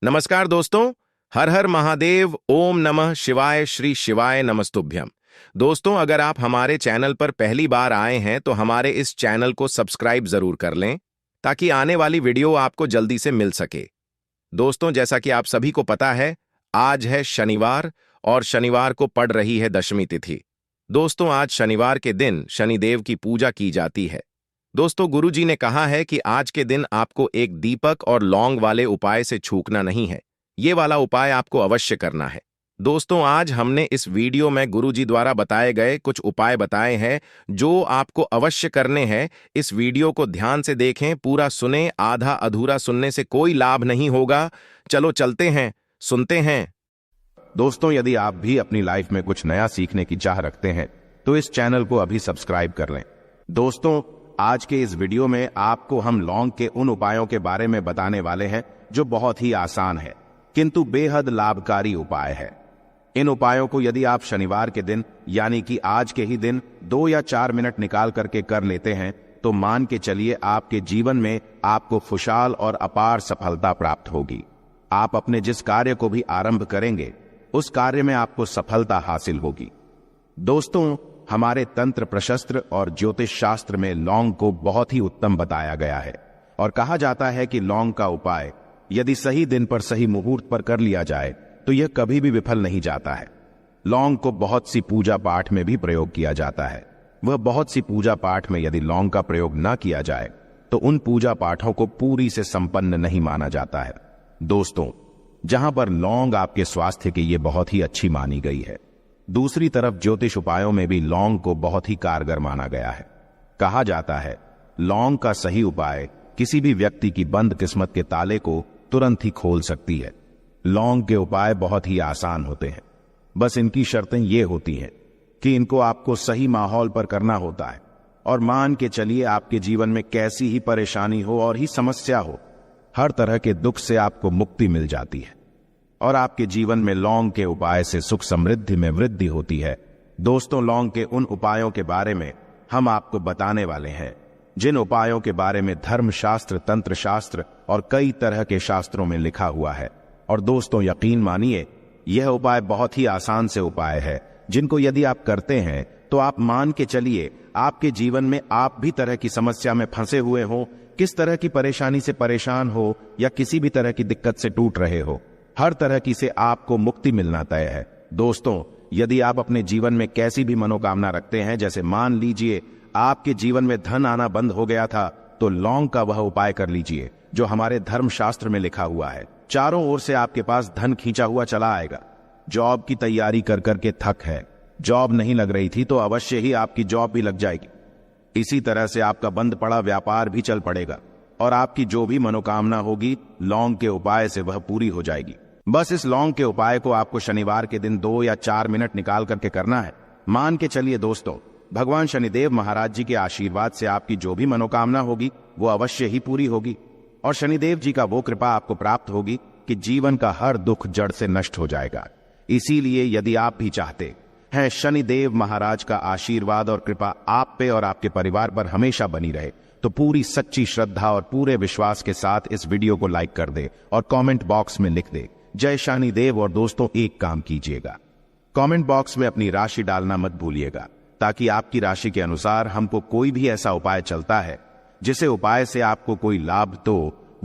नमस्कार दोस्तों। हर हर महादेव, ओम नमः शिवाय, श्री शिवाय नमस्तुभ्यम। दोस्तों, अगर आप हमारे चैनल पर पहली बार आए हैं तो हमारे इस चैनल को सब्सक्राइब जरूर कर लें ताकि आने वाली वीडियो आपको जल्दी से मिल सके। दोस्तों, जैसा कि आप सभी को पता है, आज है शनिवार और शनिवार को पड़ रही है दशमी तिथि। दोस्तों, आज शनिवार के दिन शनिदेव की पूजा की जाती है। दोस्तों, गुरुजी ने कहा है कि आज के दिन आपको एक दीपक और लौंग वाले उपाय से चूकना नहीं है। ये वाला उपाय आपको अवश्य करना है। दोस्तों, आज हमने इस वीडियो में गुरुजी द्वारा बताए गए कुछ उपाय बताए हैं जो आपको अवश्य करने हैं। इस वीडियो को ध्यान से देखें, पूरा सुने, आधा अधूरा सुनने से कोई लाभ नहीं होगा। चलो चलते हैं, सुनते हैं। दोस्तों, यदि आप भी अपनी लाइफ में कुछ नया सीखने की चाह रखते हैं तो इस चैनल को अभी सब्सक्राइब कर लें। दोस्तों, आज के इस वीडियो में आपको हम लौंग के उन उपायों के बारे में बताने वाले हैं जो बहुत ही आसान है किंतु बेहद लाभकारी उपाय है। इन उपायों को यदि आप शनिवार के दिन यानी कि आज के ही दिन 2 या 4 मिनट निकाल करके कर लेते हैं तो मान के चलिए आपके जीवन में आपको खुशहाल और अपार सफलता प्राप्त होगी। आप अपने जिस कार्य को भी आरंभ करेंगे उस कार्य में आपको सफलता हासिल होगी। दोस्तों, हमारे तंत्र प्रशस्त्र और ज्योतिष शास्त्र में लौंग को बहुत ही उत्तम बताया गया है और कहा जाता है कि लौंग का उपाय यदि सही दिन पर सही मुहूर्त पर कर लिया जाए तो यह कभी भी विफल नहीं जाता है। लौंग को बहुत सी पूजा पाठ में भी प्रयोग किया जाता है। वह बहुत सी पूजा पाठ में यदि लौंग का प्रयोग न किया जाए तो उन पूजा पाठों को पूरी से संपन्न नहीं माना जाता है। दोस्तों, जहां पर लौंग आपके स्वास्थ्य के लिए बहुत ही अच्छी मानी गई है, दूसरी तरफ ज्योतिष उपायों में भी लौंग को बहुत ही कारगर माना गया है। कहा जाता है लौंग का सही उपाय किसी भी व्यक्ति की बंद किस्मत के ताले को तुरंत ही खोल सकती है। लौंग के उपाय बहुत ही आसान होते हैं, बस इनकी शर्तें ये होती हैं कि इनको आपको सही माहौल पर करना होता है और मान के चलिए आपके जीवन में कैसी ही परेशानी हो और ही समस्या हो, हर तरह के दुख से आपको मुक्ति मिल जाती है और आपके जीवन में लौंग के उपाय से सुख समृद्धि में वृद्धि होती है। दोस्तों, लौंग के उन उपायों के बारे में हम आपको बताने वाले हैं जिन उपायों के बारे में धर्मशास्त्र, तंत्र शास्त्र और कई तरह के शास्त्रों में लिखा हुआ है। और दोस्तों, यकीन मानिए, यह उपाय बहुत ही आसान से उपाय है जिनको यदि आप करते हैं तो आप मान के चलिए आपके जीवन में आप भी तरह की समस्या में फंसे हुए हो, किस तरह की परेशानी से परेशान हो या किसी भी तरह की दिक्कत से टूट रहे हो, हर तरह की से आपको मुक्ति मिलना तय है। दोस्तों, यदि आप अपने जीवन में कैसी भी मनोकामना रखते हैं, जैसे मान लीजिए आपके जीवन में धन आना बंद हो गया था, तो लौंग का वह उपाय कर लीजिए जो हमारे धर्मशास्त्र में लिखा हुआ है। चारों ओर से आपके पास धन खींचा हुआ चला आएगा। जॉब की तैयारी कर करके थक है, जॉब नहीं लग रही थी तो अवश्य ही आपकी जॉब भी लग जाएगी। इसी तरह से आपका बंद पड़ा व्यापार भी चल पड़ेगा और आपकी जो भी मनोकामना होगी लौंग के उपाय से वह पूरी हो जाएगी। बस इस लौंग के उपाय को आपको शनिवार के दिन 2 या 4 मिनट निकाल करके करना है। मान के चलिए दोस्तों, भगवान शनिदेव महाराज जी के आशीर्वाद से आपकी जो भी मनोकामना होगी वो अवश्य ही पूरी होगी और शनिदेव जी का वो कृपा आपको प्राप्त होगी कि जीवन का हर दुख जड़ से नष्ट हो जाएगा। इसीलिए यदि आप भी चाहते हैं शनिदेव महाराज का आशीर्वाद और कृपा आप पे और आपके परिवार पर हमेशा बनी रहे, तो पूरी सच्ची श्रद्धा और पूरे विश्वास के साथ इस वीडियो को लाइक कर दे और कमेंट बॉक्स में लिख दे जय शनिदेव। और दोस्तों, एक काम कीजिएगा, कमेंट बॉक्स में अपनी राशि डालना मत भूलिएगा ताकि आपकी राशि के अनुसार हमको कोई भी ऐसा उपाय चलता है जिसे उपाय से आपको कोई लाभ तो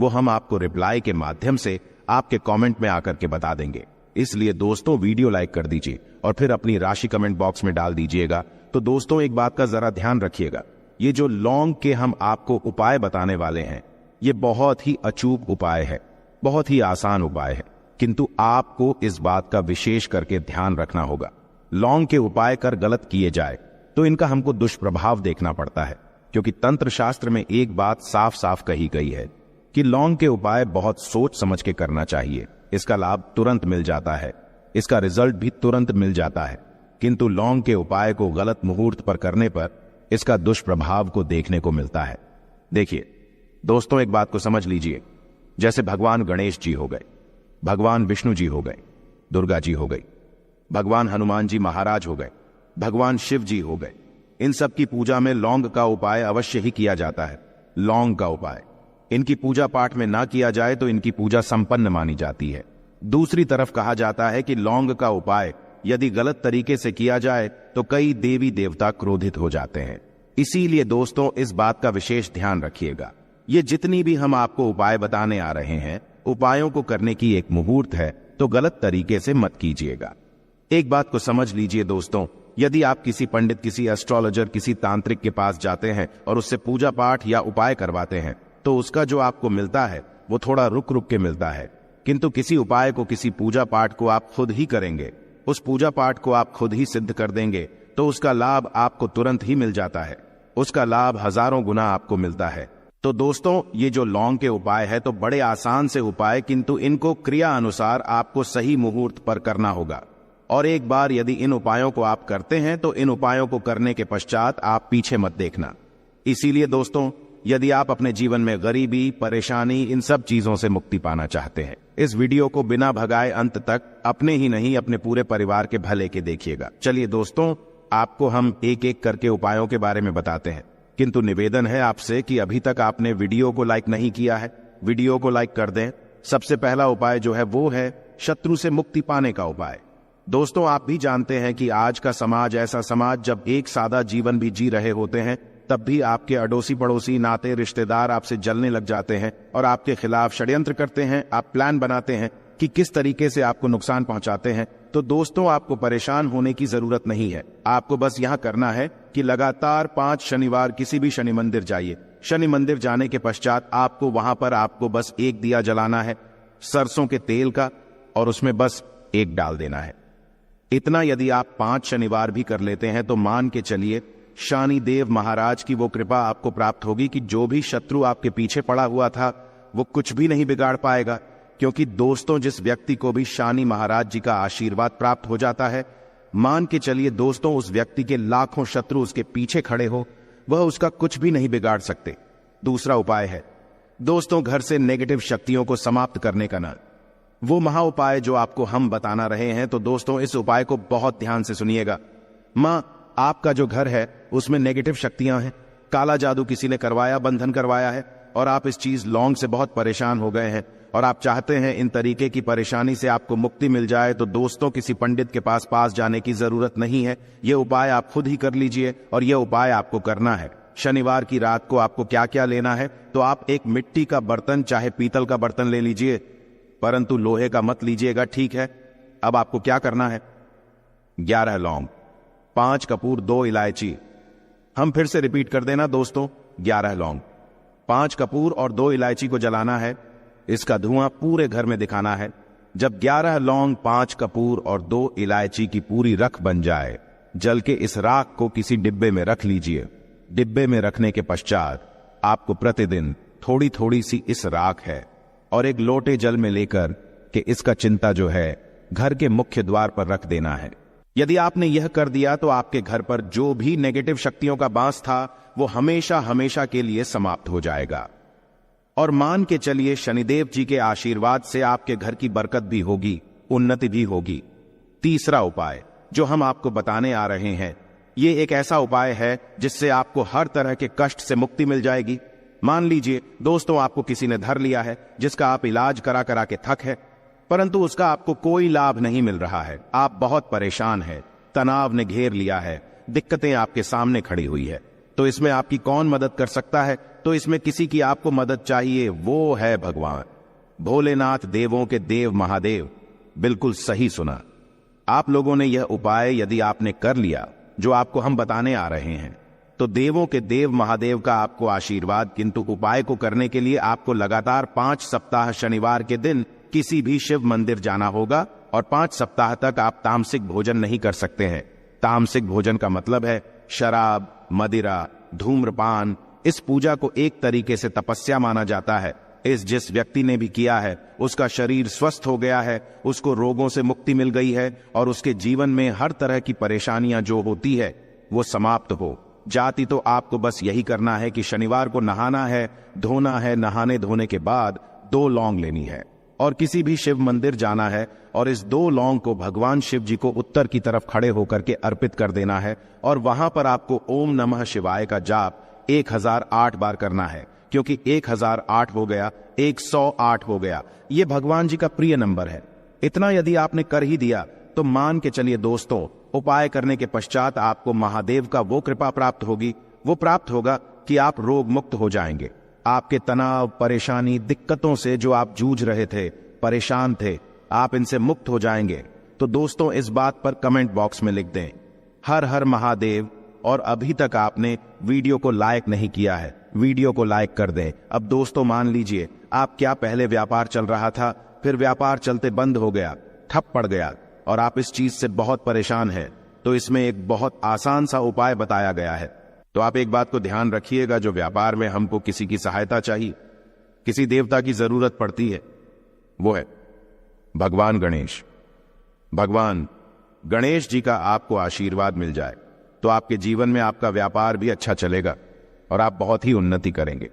वो हम आपको रिप्लाई के माध्यम से आपके कमेंट में आकर के बता देंगे। इसलिए दोस्तों, वीडियो लाइक कर दीजिए और फिर अपनी राशि कमेंट बॉक्स में डाल दीजिएगा। तो दोस्तों, एक बात का जरा ध्यान रखिएगा, ये जो लौंग के हम आपको उपाय बताने वाले हैं ये बहुत ही अचूक उपाय है, बहुत ही आसान उपाय है, किंतु आपको इस बात का विशेष करके ध्यान रखना होगा। लौंग के उपाय कर गलत किए जाए तो इनका हमको दुष्प्रभाव देखना पड़ता है, क्योंकि तंत्र शास्त्र में एक बात साफ साफ कही गई है कि लौंग के उपाय बहुत सोच समझ के करना चाहिए। इसका लाभ तुरंत मिल जाता है, इसका रिजल्ट भी तुरंत मिल जाता है, किंतु लौंग के उपाय को गलत मुहूर्त पर करने पर इसका दुष्प्रभाव को देखने को मिलता है। देखिए दोस्तों, एक बात को समझ लीजिए, जैसे भगवान गणेश जी हो गए, भगवान विष्णु जी हो गए, दुर्गा जी हो गई, भगवान हनुमान जी महाराज हो गए, भगवान शिव जी हो गए, इन सब की पूजा में लौंग का उपाय अवश्य ही किया जाता है। लौंग का उपाय इनकी पूजा पाठ में ना किया जाए तो इनकी पूजा संपन्न मानी जाती है। दूसरी तरफ कहा जाता है कि लौंग का उपाय यदि गलत तरीके से किया जाए तो कई देवी देवता क्रोधित हो जाते हैं। इसीलिए दोस्तों इस बात का विशेष ध्यान रखिएगा। ये जितनी भी हम आपको उपाय बताने आ रहे हैं, उपायों को करने की एक मुहूर्त है, तो गलत तरीके से मत कीजिएगा। एक बात को समझ लीजिए दोस्तों, यदि आप किसी पंडित, किसी एस्ट्रोलॉजर, किसी तांत्रिक के पास जाते हैं और उससे पूजा पाठ या उपाय करवाते हैं तो उसका जो आपको मिलता है वो थोड़ा रुक रुक के मिलता है। किंतु किसी उपाय को, किसी पूजा पाठ को आप खुद ही करेंगे, उस पूजा पाठ को आप खुद ही सिद्ध कर देंगे तो उसका लाभ आपको तुरंत ही मिल जाता है। उसका लाभ हजारों गुना आपको मिलता है। तो दोस्तों ये जो लौंग के उपाय है तो बड़े आसान से उपाय, किंतु इनको क्रिया अनुसार आपको सही मुहूर्त पर करना होगा। और एक बार यदि इन उपायों को आप करते हैं तो इन उपायों को करने के पश्चात आप पीछे मत देखना। इसीलिए दोस्तों यदि आप अपने जीवन में गरीबी, परेशानी, इन सब चीजों से मुक्ति पाना चाहते हैं, इस वीडियो को बिना भगाए अंत तक अपने ही नहीं अपने पूरे परिवार के भले के देखिएगा। चलिए दोस्तों, आपको हम एक एक करके उपायों के बारे में बताते हैं, किंतु निवेदन है आपसे कि अभी तक आपने वीडियो को लाइक नहीं किया है, वीडियो को लाइक कर दें। सबसे पहला उपाय जो है वो है शत्रु से मुक्ति पाने का उपाय। दोस्तों आप भी जानते हैं कि आज का समाज ऐसा समाज, जब एक सादा जीवन भी जी रहे होते हैं तब भी आपके अड़ोसी पड़ोसी, नाते रिश्तेदार आपसे जलने लग जाते हैं और आपके खिलाफ षड्यंत्र करते हैं। आप प्लान बनाते हैं कि किस तरीके से आपको नुकसान पहुंचाते हैं। तो दोस्तों आपको परेशान होने की जरूरत नहीं है। आपको बस यहां करना है कि लगातार 5 शनिवार किसी भी शनि मंदिर जाइए। शनि मंदिर जाने के पश्चात आपको वहां पर आपको बस एक दिया जलाना है सरसों के तेल का, और उसमें बस एक डाल देना है। इतना यदि आप 5 शनिवार भी कर लेते हैं तो मान के चलिए शनिदेव महाराज की वो कृपा आपको प्राप्त होगी कि जो भी शत्रु आपके पीछे पड़ा हुआ था वो कुछ भी नहीं बिगाड़ पाएगा। क्योंकि दोस्तों जिस व्यक्ति को भी शनि महाराज जी का आशीर्वाद प्राप्त हो जाता है, मान के चलिए दोस्तों उस व्यक्ति के लाखों शत्रु उसके पीछे खड़े हो, वह उसका कुछ भी नहीं बिगाड़ सकते। दूसरा उपाय है दोस्तों घर से नेगेटिव शक्तियों को समाप्त करने का ना, वो महा उपाय जो आपको हम बताना रहे हैं। तो दोस्तों इस उपाय को बहुत ध्यान से सुनिएगा। मां आपका जो घर है उसमें नेगेटिव शक्तियां हैं, काला जादू किसी ने करवाया, बंधन करवाया है, और आप इस चीज लौंग से बहुत परेशान हो गए हैं और आप चाहते हैं इन तरीके की परेशानी से आपको मुक्ति मिल जाए। तो दोस्तों किसी पंडित के पास जाने की जरूरत नहीं है। यह उपाय आप खुद ही कर लीजिए और यह उपाय आपको करना है। शनिवार की रात को आपको क्या क्या लेना है, तो आप एक मिट्टी का बर्तन, चाहे पीतल का बर्तन ले लीजिए, परंतु लोहे का मत लीजिएगा, ठीक है। अब आपको क्या करना है, 11 लौंग, 5 कपूर, 2 इलायची। हम फिर से रिपीट कर देना दोस्तों, 11 लौंग, 5 कपूर और 2 इलायची को जलाना है। इसका धुआं पूरे घर में दिखाना है। जब 11 लौंग, 5 कपूर और 2 इलायची की पूरी रख बन जाए, जल के इस राख को किसी डिब्बे में रख लीजिए। डिब्बे में रखने के पश्चात आपको प्रतिदिन थोड़ी थोड़ी सी इस राख है और एक लोटे जल में लेकर के इसका चिंता जो है घर के मुख्य द्वार पर रख देना है। यदि आपने यह कर दिया तो आपके घर पर जो भी नेगेटिव शक्तियों का बांस था वो हमेशा हमेशा के लिए समाप्त हो जाएगा। और मान के चलिए शनिदेव जी के आशीर्वाद से आपके घर की बरकत भी होगी, उन्नति भी होगी। तीसरा उपाय जो हम आपको बताने आ रहे हैं, ये एक ऐसा उपाय है जिससे आपको हर तरह के कष्ट से मुक्ति मिल जाएगी। मान लीजिए दोस्तों आपको किसी ने धर लिया है जिसका आप इलाज करा करा के थक है, परंतु उसका आपको कोई लाभ नहीं मिल रहा है। आप बहुत परेशान हैं, तनाव ने घेर लिया है, दिक्कतें आपके सामने खड़ी हुई है। तो इसमें आपकी कौन मदद कर सकता है? तो इसमें किसी की आपको मदद चाहिए, वो है भगवान भोलेनाथ, देवों के देव महादेव। बिल्कुल सही सुना। आप लोगों ने यह उपाय यदि आपने कर लिया जो आपको हम बताने आ रहे हैं, तो देवों के देव महादेव का आपको आशीर्वाद। किंतु उपाय को करने के लिए आपको लगातार 5 सप्ताह शनिवार के दिन किसी भी शिव मंदिर जाना होगा और 5 सप्ताह तक आप तामसिक भोजन नहीं कर सकते हैं। तामसिक भोजन का मतलब है शराब, मदिरा, धूम्रपान। इस पूजा को एक तरीके से तपस्या माना जाता है। इस जिस व्यक्ति ने भी किया है उसका शरीर स्वस्थ हो गया है, उसको रोगों से मुक्ति मिल गई है और उसके जीवन में हर तरह की परेशानियां जो होती है वो समाप्त हो जाती। तो आपको बस यही करना है कि शनिवार को नहाना है, धोना है, नहाने धोने के बाद 2 लौंग लेनी है और किसी भी शिव मंदिर जाना है और इस 2 लौंग को भगवान शिव जी को उत्तर की तरफ खड़े होकर के अर्पित कर देना है। और वहां पर आपको ओम नमः शिवाय का जाप 1008 बार करना है। क्योंकि 1008 हो गया, 108 हो गया। ये भगवान जी का प्रिय नंबर है। इतना यदि आपने कर ही दिया तो मान के चलिए दोस्तों, उपाय करने के पश्चात आपको महादेव का वो कृपा प्राप्त होगी, वो प्राप्त होगा कि आप रोग मुक्त हो जाएंगे। आपके तनाव, परेशानी, दिक्कतों से जो आप जूझ रहे थे, परेशान थे, आप इनसे मुक्त हो जाएंगे। तो दोस्तों इस बात पर कमेंट बॉक्स में लिख दें हर हर महादेव। और अभी तक आपने वीडियो को लाइक नहीं किया है, वीडियो को लाइक कर दें। अब दोस्तों मान लीजिए आप क्या पहले व्यापार चल रहा था, फिर व्यापार चलते बंद हो गया, ठप पड़ गया और आप इस चीज से बहुत परेशान हैं, तो इसमें एक बहुत आसान सा उपाय बताया गया है। तो आप एक बात को ध्यान रखिएगा, जो व्यापार में हमको किसी की सहायता चाहिए, किसी देवता की जरूरत पड़ती है, वो है भगवान गणेश। भगवान गणेश जी का आपको आशीर्वाद मिल जाए तो आपके जीवन में आपका व्यापार भी अच्छा चलेगा और आप बहुत ही उन्नति करेंगे।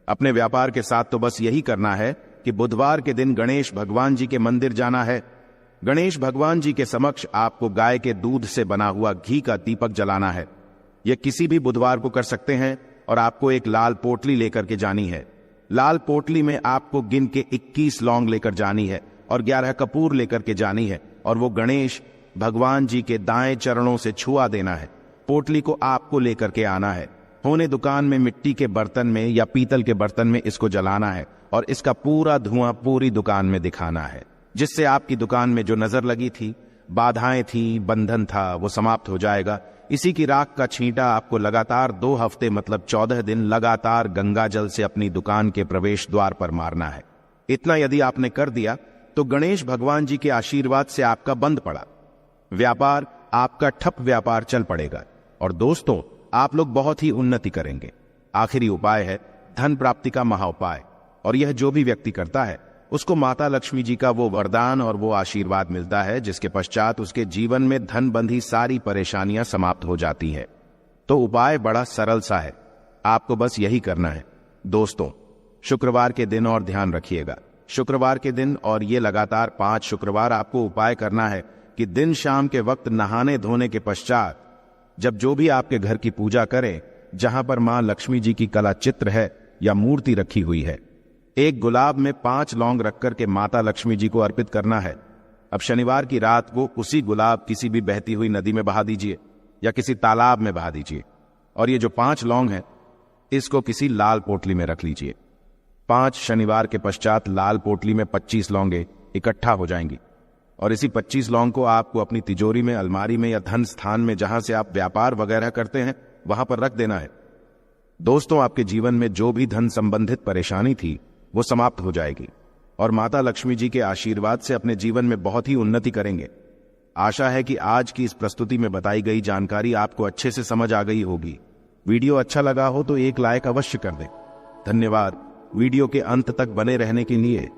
अपने व्यापार के साथ तो बस यही करना है कि बुधवार के दिन गणेश भगवान जी के मंदिर जाना है। गणेश भगवान जी के समक्ष आपको गाय के दूध से बना हुआ घी का दीपक जलाना है। यह किसी भी बुधवार को कर सकते हैं और आपको एक लाल पोटली लेकर के जानी है। लाल पोटली में आपको गिन के 21 लौंग लेकर जानी है और 11 कपूर लेकर के जानी है और वो गणेश भगवान जी के दाएं चरणों से छुआ देना है। पोटली को आपको लेकर के आना है। होने दुकान में मिट्टी के बर्तन में या पीतल के बर्तन में इसको जलाना है और इसका पूरा धुआं पूरी दुकान में दिखाना है, जिससे आपकी दुकान में जो नजर लगी थी, बाधाएं थी, बंधन था, वो समाप्त हो जाएगा। इसी की राख का छींटा आपको लगातार 2 हफ्ते मतलब 14 दिन लगातार गंगा जल से अपनी दुकान के प्रवेश द्वार पर मारना है। इतना यदि आपने कर दिया तो गणेश भगवान जी के आशीर्वाद से आपका बंद पड़ा व्यापार, आपका ठप व्यापार चल पड़ेगा और दोस्तों आप लोग बहुत ही उन्नति करेंगे। आखिरी उपाय है धन प्राप्ति का महाउपाय, और यह जो भी व्यक्ति करता है उसको माता लक्ष्मी जी का वो वरदान और वो आशीर्वाद मिलता है, जिसके पश्चात उसके जीवन में धन बंधी सारी परेशानियां समाप्त हो जाती हैं। तो उपाय बड़ा सरल सा है, आपको बस यही करना है। दोस्तों शुक्रवार के दिन और ध्यान रखिएगा, शुक्रवार के दिन और ये लगातार 5 शुक्रवार आपको उपाय करना है कि दिन शाम के वक्त नहाने धोने के पश्चात जब जो भी आपके घर की पूजा करें, जहां पर मां लक्ष्मी जी की कला चित्र है या मूर्ति रखी हुई है, एक गुलाब में 5 लौंग रख करके माता लक्ष्मी जी को अर्पित करना है। अब शनिवार की रात को उसी गुलाब किसी भी बहती हुई नदी में बहा दीजिए या किसी तालाब में बहा दीजिए और ये जो 5 लौंग है इसको किसी लाल पोटली में रख लीजिए। 5 शनिवार के पश्चात लाल पोटली में 25 लौंगे इकट्ठा हो जाएंगी और इसी 25 लौंग को आपको अपनी तिजोरी में, अलमारी में या धन स्थान में जहां से आप व्यापार वगैरह करते हैं वहां पर रख देना है। दोस्तों आपके जीवन में जो भी धन संबंधित परेशानी थी वो समाप्त हो जाएगी और माता लक्ष्मी जी के आशीर्वाद से अपने जीवन में बहुत ही उन्नति करेंगे। आशा है कि आज की इस प्रस्तुति में बताई गई जानकारी आपको अच्छे से समझ आ गई होगी। वीडियो अच्छा लगा हो तो एक लाइक अवश्य कर दें। धन्यवाद वीडियो के अंत तक बने रहने के लिए।